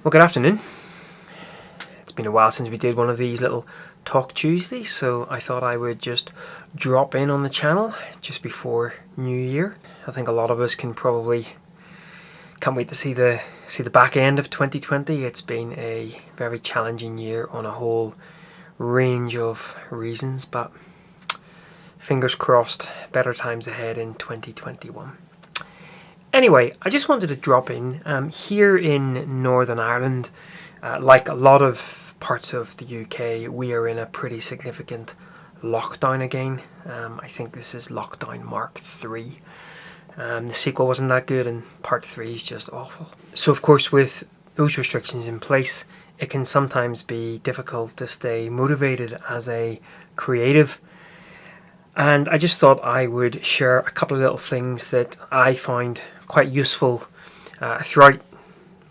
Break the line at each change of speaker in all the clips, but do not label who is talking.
Well, good afternoon. It's been a while since we did one of these little Talk Tuesdays, so I thought I would just drop in on the channel just before New Year. I think a lot of us can't wait to see the back end of 2020. It's been a very challenging year on a whole range of reasons, but fingers crossed, better times ahead in 2021. Anyway, I just wanted to drop in here in Northern Ireland. Like a lot of parts of the UK, we are in a pretty significant lockdown again. I think this is lockdown Mark 3. The sequel wasn't that good, and part 3 is just awful. So of course, with those restrictions in place, it can sometimes be difficult to stay motivated as a creative. And I just thought I would share a couple of little things that I find quite useful throughout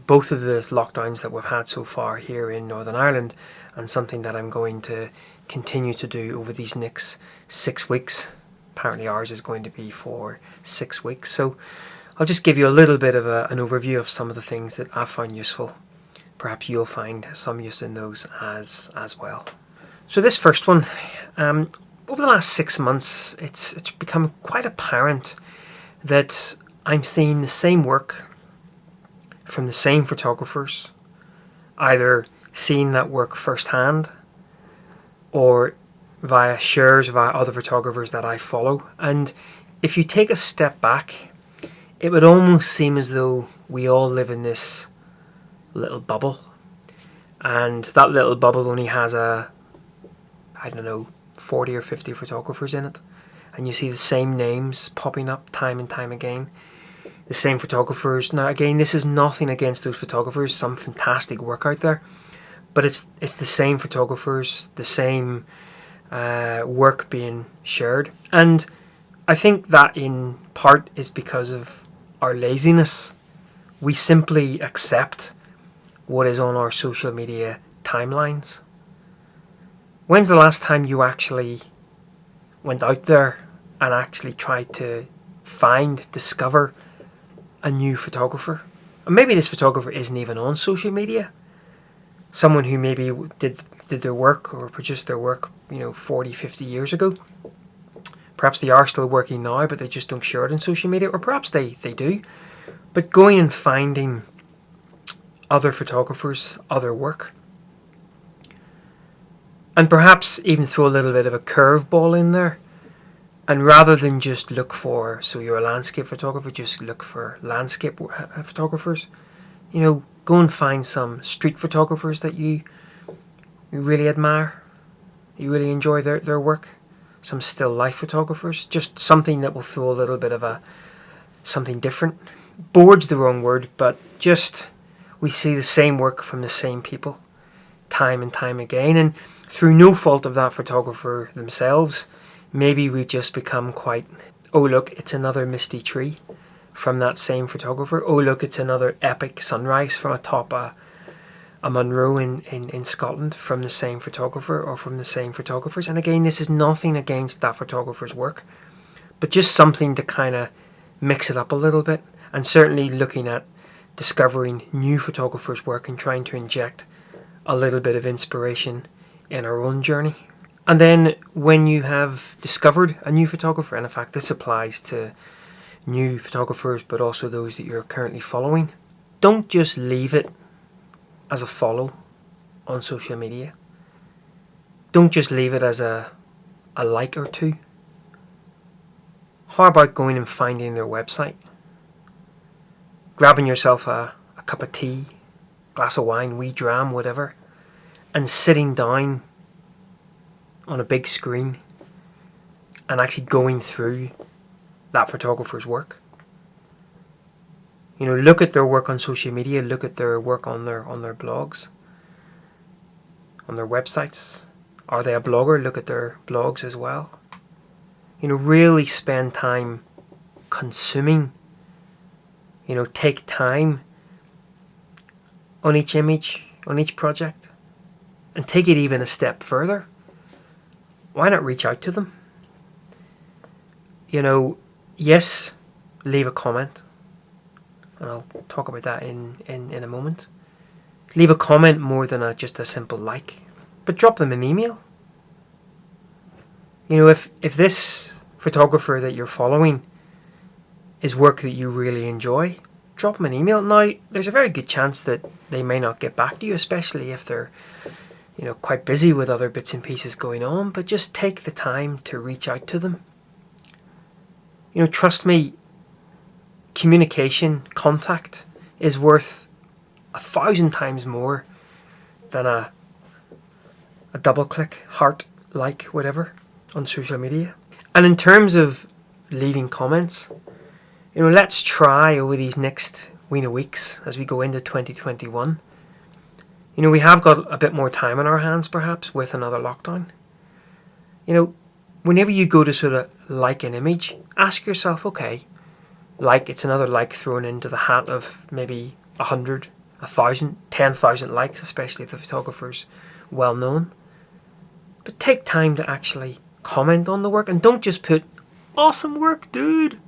both of the lockdowns that we've had so far here in Northern Ireland, and something that I'm going to continue to do over these next 6 weeks. Apparently ours is going to be for 6 weeks. So I'll just give you a little bit of an overview of some of the things that I've found useful. Perhaps you'll find some use in those as well. So this first one, over the last 6 months, it's become quite apparent that I'm seeing the same work from the same photographers, either seeing that work firsthand or via shares via other photographers that I follow. And if you take a step back, it would almost seem as though we all live in this little bubble, and that little bubble only has 40 or 50 photographers in it, and you see the same names popping up time and time again, the same photographers. Now again, this is nothing against those photographers, some fantastic work out there, but it's the same photographers, the same work being shared. And I think that in part is because of our laziness. We simply accept what is on our social media timelines. When's the last time you actually went out there and actually tried to discover a new photographer? And maybe this photographer isn't even on social media. Someone who maybe did their work or produced their work 40, 50 years ago. Perhaps they are still working now, but they just don't share it on social media, or perhaps they do. But going and finding other photographers, other work, and perhaps even throw a little bit of a curveball in there. And rather than just look for, so you're a landscape photographer, just look for landscape photographers. Go and find some street photographers that you really admire, you really enjoy their work. Some still life photographers, just something that will throw a little bit of something different. Bored's the wrong word, but just we see the same work from the same people time and time again, and through no fault of that photographer themselves, maybe we just become quite, oh look, it's another misty tree from that same photographer. Oh look, it's another epic sunrise from atop a Munro in Scotland from the same photographer or from the same photographers. And again, this is nothing against that photographer's work, but just something to kind of mix it up a little bit, and certainly looking at discovering new photographers' work and trying to inject a little bit of inspiration in our own journey. And then when you have discovered a new photographer, and in fact this applies to new photographers but also those that you're currently following, don't just leave it as a follow on social media. Don't just leave it as a like or two. How about going and finding their website, grabbing yourself a cup of tea, glass of wine, wee dram, whatever, and sitting down on a big screen and actually going through that photographer's work. Look at their work on social media, look at their work on their blogs, on their websites. Are they a blogger? Look at their blogs as well. Really spend time consuming, take time on each image, on each project, and take it even a step further. Why not reach out to them? Yes, leave a comment, and I'll talk about that in a moment. Leave a comment more than just a simple like, but drop them an email. If this photographer that you're following is work that you really enjoy, drop them an email. Now, there's a very good chance that they may not get back to you, especially if they're quite busy with other bits and pieces going on, but just take the time to reach out to them. Trust me, communication, contact is worth 1,000 times more than a double click, heart, like, whatever on social media. And in terms of leaving comments, let's try over these next weeks as we go into 2021. We have got a bit more time on our hands, perhaps, with another lockdown. Whenever you go to sort of like an image, ask yourself, okay, it's another like thrown into the hat of maybe 100, 1,000, 10,000 likes, especially if the photographer's well known. But take time to actually comment on the work, and don't just put, awesome work, dude,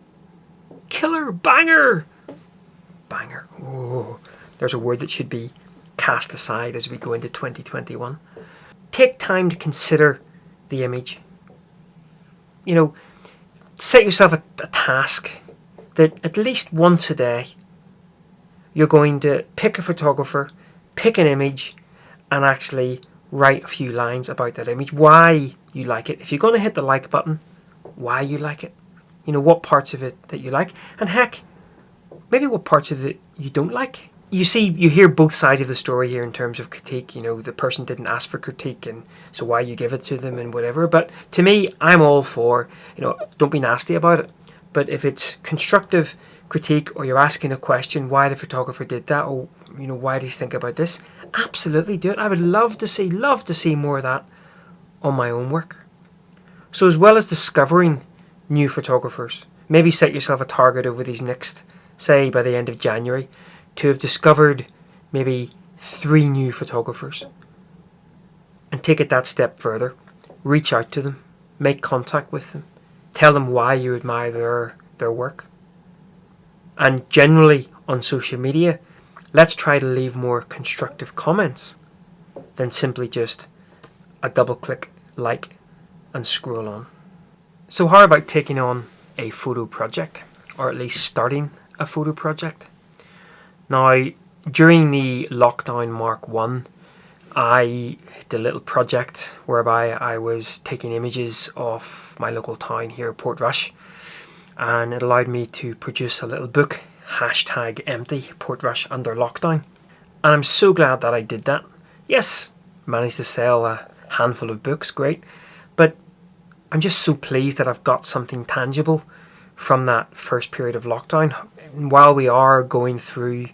killer, banger. Banger. Oh, there's a word that should be cast aside as we go into 2021. Take time to consider the image. Set yourself a task that at least once a day you're going to pick a photographer, pick an image, and actually write a few lines about that image, why you like it. If you're going to hit the like button, why you like it. What parts of it that you like, and heck, maybe what parts of it you don't like. You hear both sides of the story here in terms of critique. The person didn't ask for critique, and so why you give it to them and whatever. But to me, I'm all for, don't be nasty about it. But if it's constructive critique, or you're asking a question, why the photographer did that, or why do you think about this, absolutely do it. I would love to see more of that on my own work. So as well as discovering new photographers, maybe set yourself a target over these next, say by the end of January, to have discovered maybe 3 new photographers, and take it that step further. Reach out to them, make contact with them, tell them why you admire their work. And generally on social media, let's try to leave more constructive comments than simply just a double click, like, and scroll on. So how about taking on a photo project, or at least starting a photo project? Now, during the lockdown Mark 1, I did a little project whereby I was taking images of my local town here, Portrush, and it allowed me to produce a little book, #empty Portrush under lockdown. And I'm so glad that I did that. Yes, managed to sell a handful of books, great, but I'm just so pleased that I've got something tangible from that first period of lockdown. While we are going through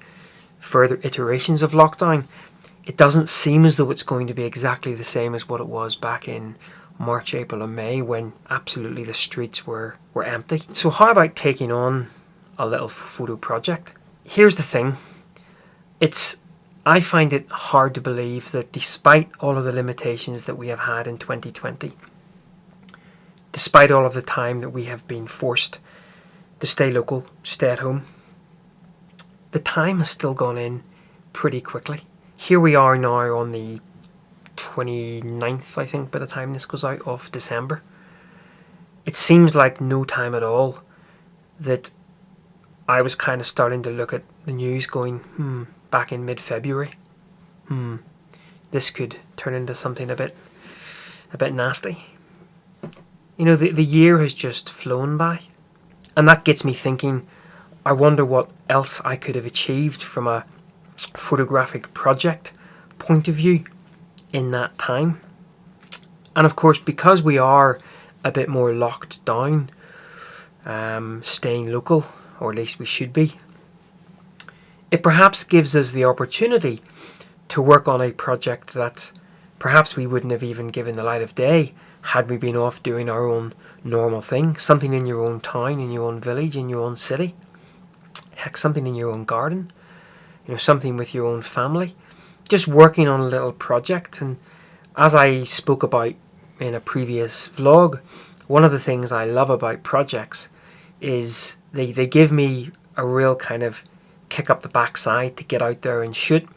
further iterations of lockdown, it doesn't seem as though it's going to be exactly the same as what it was back in March, April and May, when absolutely the streets were empty. So how about taking on a little photo project? Here's the thing. I find it hard to believe that despite all of the limitations that we have had in 2020, despite all of the time that we have been forced to stay local, stay at home, the time has still gone in pretty quickly. Here we are now on the 29th, I think, by the time this goes out, of December. It seems like no time at all that I was kind of starting to look at the news going, back in mid-February, this could turn into something a bit nasty. The year has just flown by, and that gets me thinking, I wonder what else I could have achieved from a photographic project point of view in that time. And of course, because we are a bit more locked down, staying local, or at least we should be, it perhaps gives us the opportunity to work on a project that perhaps we wouldn't have even given the light of day had we been off doing our own normal thing. Something in your own town, in your own village, in your own city. Heck, something in your own garden. Something with your own family. Just working on a little project. And as I spoke about in a previous vlog, one of the things I love about projects is they give me a real kind of kick up the backside to get out there and shoot.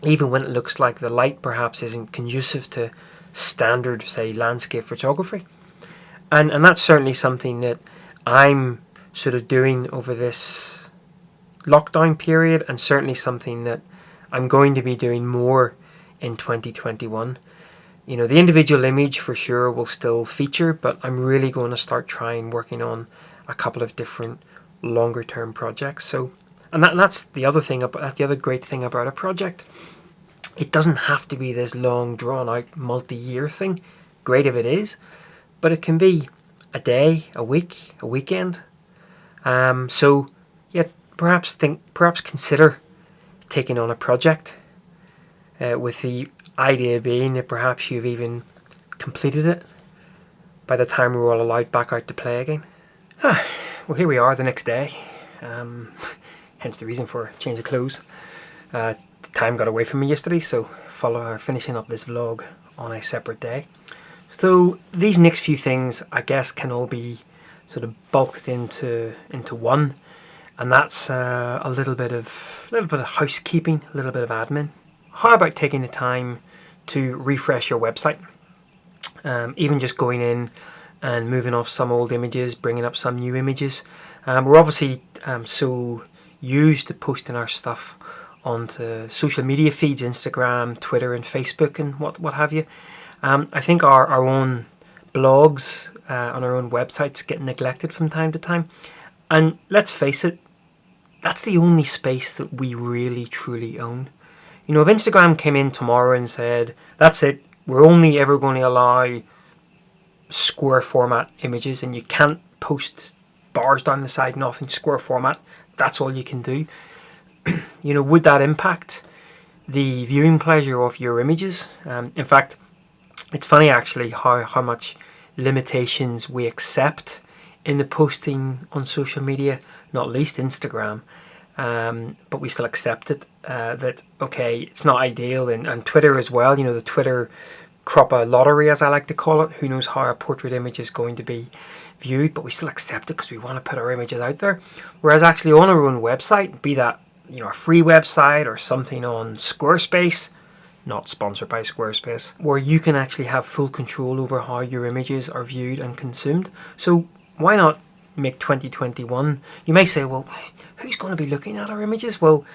even when it looks like the light perhaps isn't conducive to standard, say, landscape photography. And that's certainly something that I'm sort of doing over this lockdown period, and certainly something that I'm going to be doing more in 2021. You know, the individual image for sure will still feature, but I'm really going to start working on a couple of different longer term projects. So, and that's the other thing about the other great thing about a project. It doesn't have to be this long drawn out multi-year thing. Great if it is, but it can be a day, a week, a weekend. So yeah, perhaps consider taking on a project with the idea being that perhaps you've even completed it by the time we're all allowed back out to play again. Well, here we are the next day. Hence the reason for a change of clothes. Time got away from me yesterday, so finishing up this vlog on a separate day. So these next few things, I guess, can all be sort of bulked into one, and that's a little bit of housekeeping, a little bit of admin. How about taking the time to refresh your website? Even just going in and moving off some old images, bringing up some new images. We're obviously so used to posting our stuff onto social media feeds, Instagram, Twitter and Facebook and what have you. I think our own blogs on our own websites get neglected from time to time. And let's face it, that's the only space that we really truly own. You know, if Instagram came in tomorrow and said, that's it, we're only ever going to allow square format images and you can't post bars down the side, nothing, square format, that's all you can do. You know, would that impact the viewing pleasure of your images? In fact, it's funny actually how much limitations we accept in the posting on social media, not least Instagram. But we still accept it, that, okay, it's not ideal. And Twitter as well, you know, the Twitter cropper lottery, as I like to call it. Who knows how a portrait image is going to be viewed, but we still accept it because we want to put our images out there. Whereas actually on our own website, be that, you know, a free website or something on Squarespace, not sponsored by Squarespace, where you can actually have full control over how your images are viewed and consumed. So why not make 2021? You may say, well, who's going to be looking at our images? Well,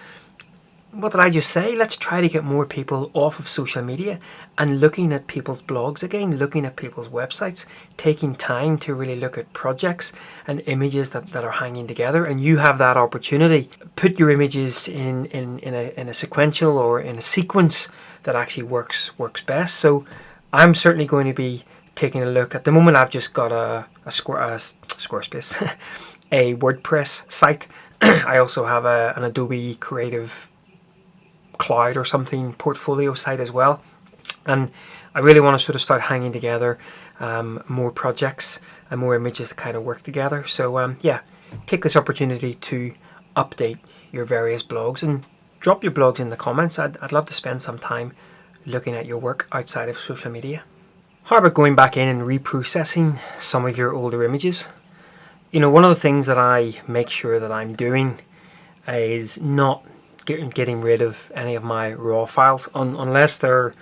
what did I just say? Let's try to get more people off of social media and looking at people's blogs again, looking at people's websites, taking time to really look at projects and images that are hanging together. And you have that opportunity. Put your images in a sequential or in a sequence that actually works best. So I'm certainly going to be taking a look. At the moment, I've just got a Squarespace, a WordPress site. I also have an Adobe Creative Cloud or something portfolio site as well, and I really want to sort of start hanging together more projects and more images that kind of work together. So yeah, take this opportunity to update your various blogs and drop your blogs in the comments. I'd love to spend some time looking at your work outside of social media. How about going back in and reprocessing some of your older images? You know, one of the things that I make sure that I'm doing is not getting rid of any of my raw files unless they're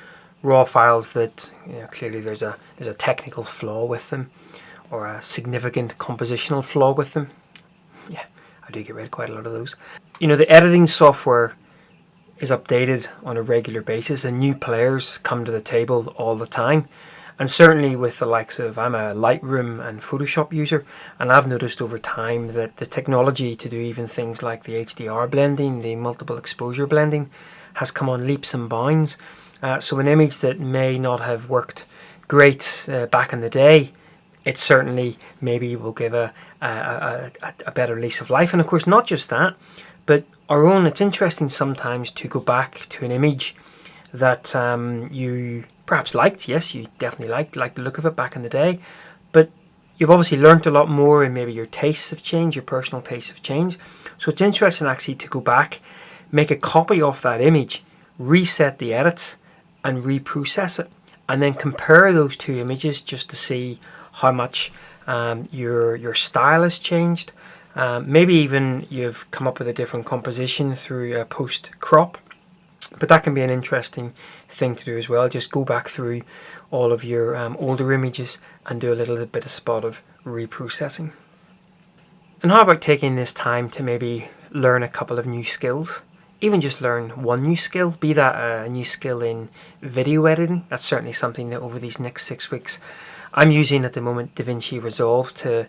raw files that, you know, clearly there's a technical flaw with them or a significant compositional flaw with them. Yeah, I do get rid of quite a lot of those. You know, the editing software is updated on a regular basis and new players come to the table all the time. And certainly with the likes of, I'm a Lightroom and Photoshop user, and I've noticed over time that the technology to do even things like the HDR blending, the multiple exposure blending, has come on leaps and bounds. So an image that may not have worked great back in the day, it certainly maybe will give a better lease of life. And of course, not just that, but it's interesting sometimes to go back to an image that you perhaps liked. Yes, you definitely liked the look of it back in the day, but you've obviously learnt a lot more and maybe your tastes have changed, your personal tastes have changed. So it's interesting actually to go back, make a copy of that image, reset the edits and reprocess it, and then compare those two images just to see how much your style has changed. Maybe even you've come up with a different composition through a post crop. But that can be an interesting thing to do as well. Just go back through all of your older images and do a little bit of spot of reprocessing. And how about taking this time to maybe learn a couple of new skills? Even just learn one new skill, be that a new skill in video editing. That's certainly something that over these next 6 weeks I'm using at the moment DaVinci Resolve to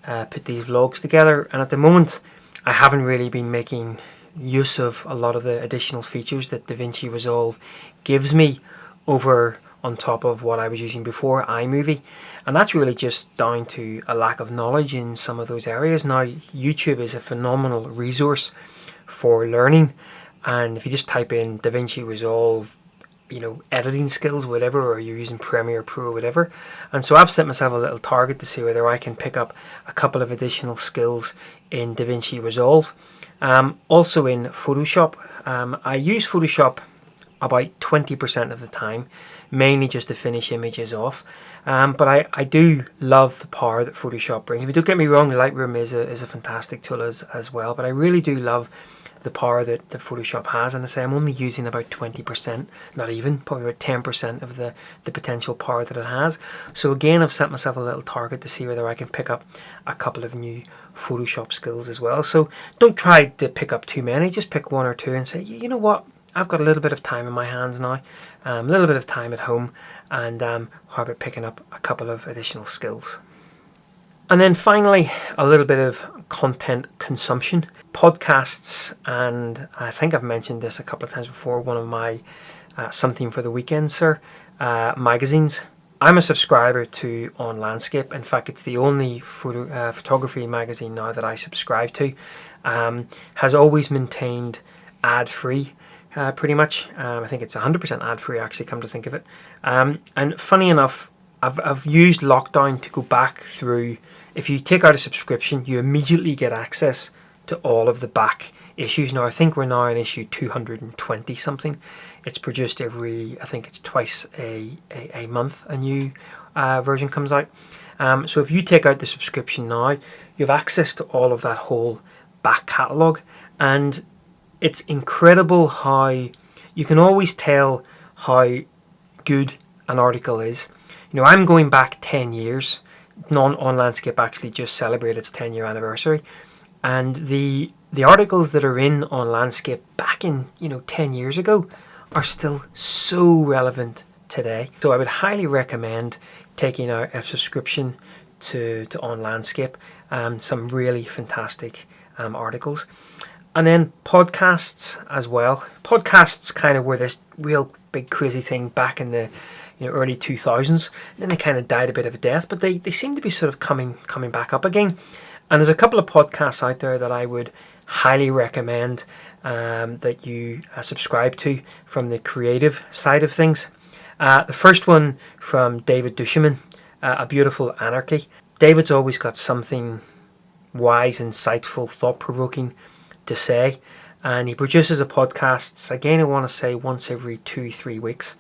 put these vlogs together. And at the moment I haven't really been making use of a lot of the additional features that DaVinci Resolve gives me over on top of what I was using before, iMovie. And that's really just down to a lack of knowledge in some of those areas. Now, YouTube is a phenomenal resource for learning. And if you just type in DaVinci Resolve, editing skills, whatever, or you're using Premiere Pro or whatever. And so I've set myself a little target to see whether I can pick up a couple of additional skills in DaVinci Resolve. Also in Photoshop. I use Photoshop about 20% of the time, mainly just to finish images off. But I do love the power that Photoshop brings. But don't get me wrong, Lightroom is a fantastic tool as well. But I really do love the power that Photoshop has. And I say I'm only using about 20%, not even, probably about 10% of the potential power that it has. So again, I've set myself a little target to see whether I can pick up a couple of new Photoshop skills as well. So don't try to pick up too many, just pick one or two and say, you know what, I've got a little bit of time in my hands now, a little bit of time at home, and how about picking up a couple of additional skills. And then finally, a little bit of content consumption. Podcasts, and I think I've mentioned this a couple of times before, one of my Something for the Weekend, Sir magazines. I'm a subscriber to On Landscape. In fact, it's the only photography magazine now that I subscribe to. Has always maintained ad-free, pretty much. I think it's 100% ad-free, actually, come to think of it. And funny enough, I've used lockdown to go back through. If you take out a subscription, you immediately get access to all of the back issues. Now, I think we're now in issue 220 something. It's produced I think it's twice a month a new version comes out. So if you take out the subscription now, you have access to all of that whole back catalogue. And it's incredible how you can always tell how good an article is. I'm going back 10 years. On Landscape actually just celebrated its 10-year anniversary. And the articles that are on Landscape back in 10 years ago are still so relevant today. So I would highly recommend taking out a subscription to On Landscape. Some really fantastic articles. And then podcasts as well. Podcasts kind of were this real big crazy thing back in the early 2000s. And then they kind of died a bit of a death, but they seem to be sort of coming back up again. And there's a couple of podcasts out there that I would highly recommend that you subscribe to from the creative side of things. The first one from David Duchemin, A Beautiful Anarchy. David's always got something wise, insightful, thought-provoking to say. And he produces a podcast, again, I want to say once every 2-3 weeks.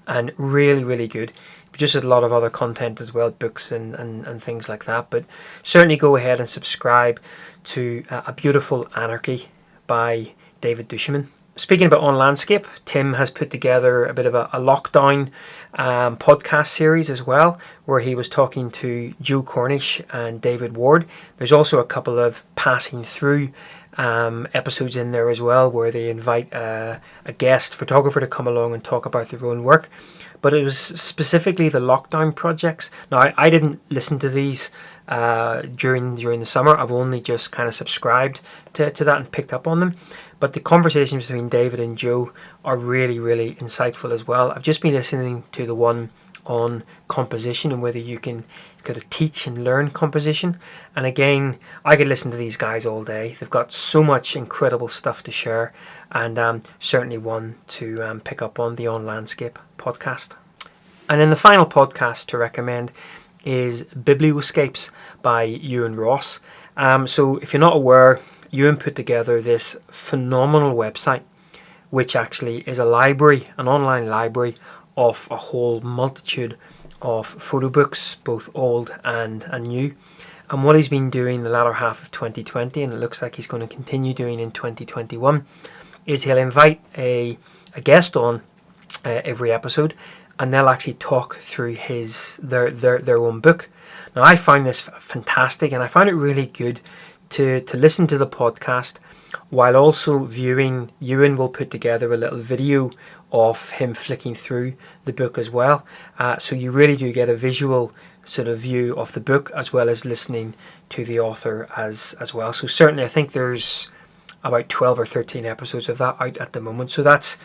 And really, really good. He produces a lot of other content as well, books and things like that. But certainly go ahead and subscribe to A Beautiful Anarchy by David Duchemin. Speaking about On Landscape, Tim has put together a bit of a lockdown podcast series as well, where he was talking to Joe Cornish and David Ward. There's also a couple of passing through episodes in there as well, where they invite a guest photographer to come along and talk about their own work. But it was specifically the lockdown projects. Now, I didn't listen to these during the summer. I've only just kind of subscribed to that and picked up on them. But the conversations between David and Joe are really, really insightful as well. I've just been listening to the one on composition and whether you can kind of teach and learn composition. And again, I could listen to these guys all day. They've got so much incredible stuff to share, and certainly one to pick up on, the On Landscape podcast. And then the final podcast to recommend is Biblioscapes by Ewan Ross. So if you're not aware, Ewan put together this phenomenal website, which actually is a library, an online library of a whole multitude of photo books, both old and new. And what he's been doing the latter half of 2020, and it looks like he's going to continue doing in 2021, is he'll invite a guest on every episode, and they'll actually talk through their own book. Now, I find this fantastic, and I find it really good to listen to the podcast while also viewing. Ewan will put together a little video of him flicking through the book as well. So you really do get a visual sort of view of the book as well as listening to the author as well. So certainly I think there's about 12 or 13 episodes of that out at the moment. So that's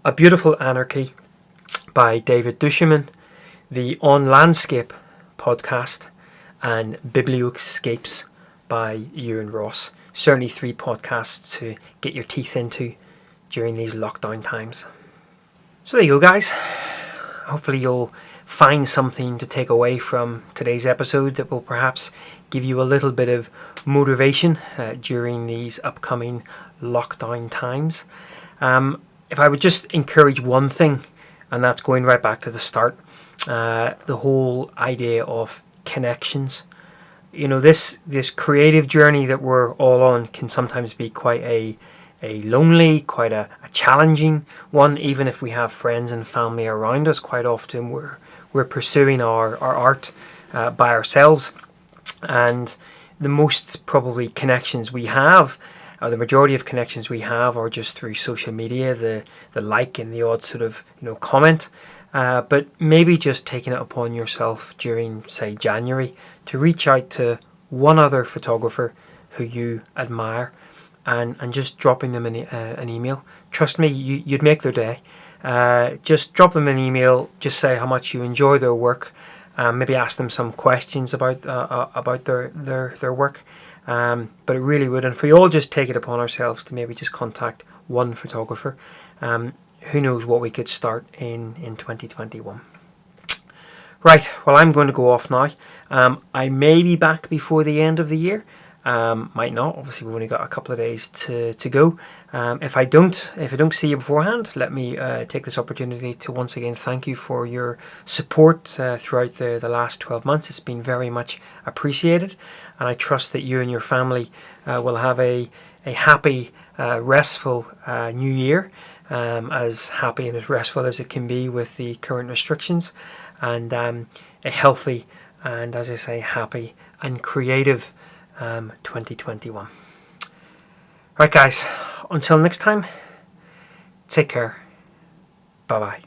A Beautiful Anarchy by David Duchemin, the On Landscape podcast, and Biblioscapes by Ewan Ross. Certainly 3 podcasts to get your teeth into during these lockdown times. So there you go, guys. Hopefully you'll find something to take away from today's episode that will perhaps give you a little bit of motivation during these upcoming lockdown times. If I would just encourage one thing, and that's going right back to the start, the whole idea of connections. You know, this creative journey that we're all on can sometimes be quite a lonely, quite a challenging one. Even if we have friends and family around us, quite often we're pursuing our art by ourselves, and the most probably connections we have, or the majority of connections we have, are just through social media, the like and the odd sort of comment. But maybe just taking it upon yourself during, say, January to reach out to one other photographer who you admire and just dropping them an email. Trust me, you'd make their day. Just drop them an email, just say how much you enjoy their work, maybe ask them some questions about their work. But it really would, and if we all just take it upon ourselves to maybe just contact one photographer, who knows what we could start in 2021. Right, well, I'm going to go off now. I may be back before the end of the year. Might not. Obviously, we've only got a couple of days to go. If I don't see you beforehand, let me take this opportunity to once again thank you for your support throughout the last 12 months. It's been very much appreciated, and I trust that you and your family will have a happy, restful new year, as happy and as restful as it can be with the current restrictions, and a healthy and, as I say, happy and creative 2021. Right, guys, until next time, take care. Bye bye.